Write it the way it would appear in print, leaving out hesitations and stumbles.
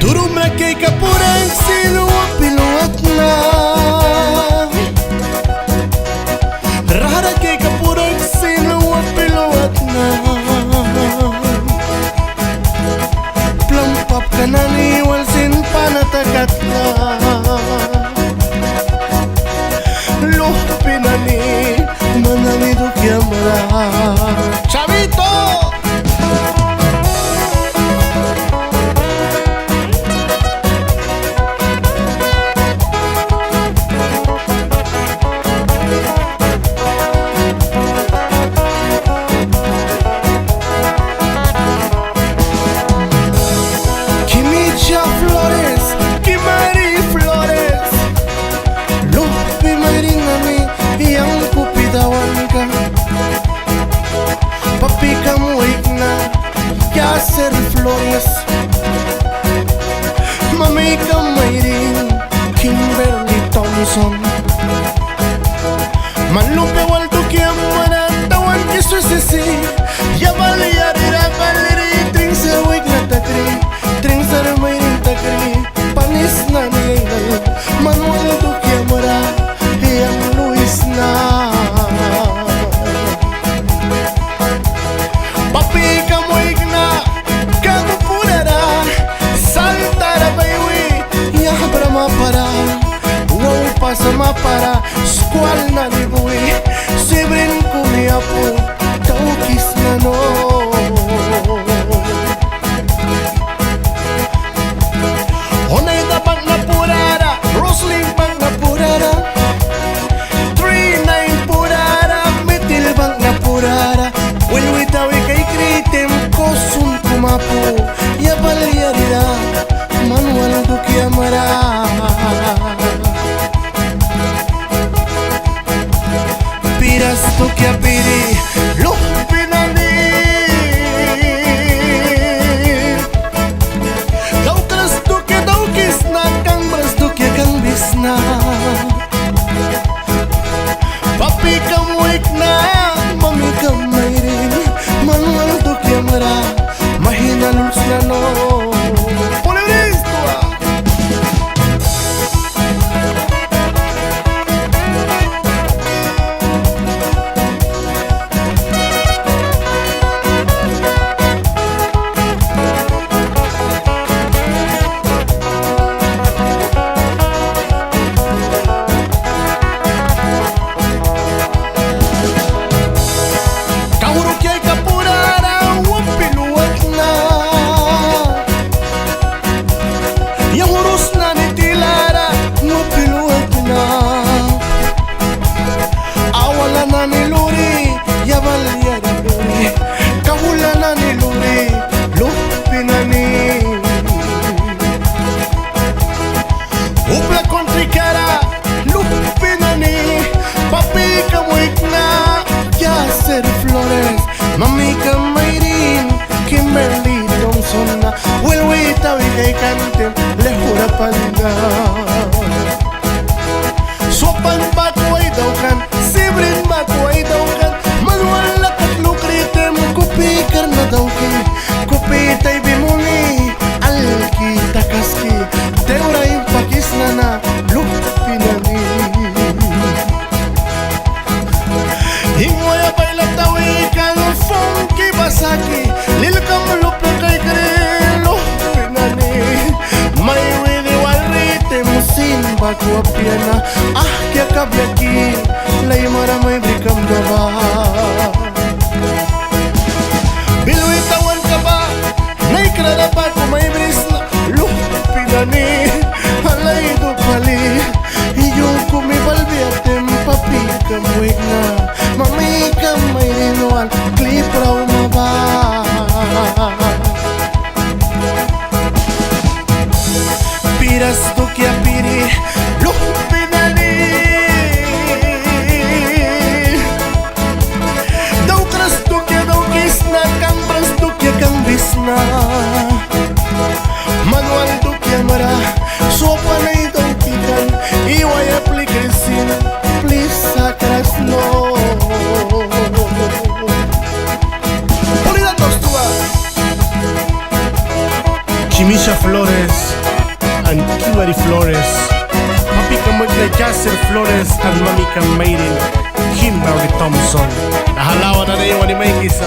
Durum na kay kapurang sinuwa piluwat na Rara kay kapurang sinuwa piluwat na Plampap ka na niwal sin panatakat na Loh pinani mananidok yamra Chavito! Flores, Kimari Flores Lupi maringami yang kupidawan ka Papi kamu ikna Yasser Flores Mami kamairing Kimberly Thompson Manlupe walto kiamana tawan kisusisi Yabali yarira baliri Tringsa wikna takri Tringsa ramairing takri Panis na niyay Manuel Duque Amara Yang Luis na Papi kamoy na Kamu purara Saltara baywi Yabra mapara Wow pasama para Squal na nibui Sibrin kumiapo Taukis na no Onay na bang napurara Roslyn bang napurara 3-9 purara Mitil bang napurara Wilwitawi kay kritem Kosun kumapo Yabal yarira Manuel Duque Amara Piras Duque apiri Lupinani Daukras Duque daukis na Kang Bras Duque kang bisna Papi kamuik na Mami kamairin Manuel Duque Amara Mahina luls na no Polilisto Flores, Mami kamairin Kimberly Thompson na Wilwitawi kay kantem Lehura panda Sopan bakuay daw kan Sibrin bakuay daw kan Manual lakat lukritem Kupikar na daw ki Kupitay bimuni Alki takaski Teura impakis na na Lupinani Hingwaya bailat tawi kan funky basaki Lilkam luplo kay krelo pinani May wili walrite musin bago apiana Ah kya kabyaki Lay maramay brikam daba Bilwitawan ka ba Naikrara pa ko may bris na Lupinani Halay do pali Iyong kumibalbi atem papi kamuik na Mami kamay rinuan Klip raw maba Piras Duque apiri Lupinani Chimisha Flores and Kimberly Flores. Papi Kamoy Yasser Flores and Mami Kamaydin Kimberly Thompson. Nahalawa na na yung ni Mikey sa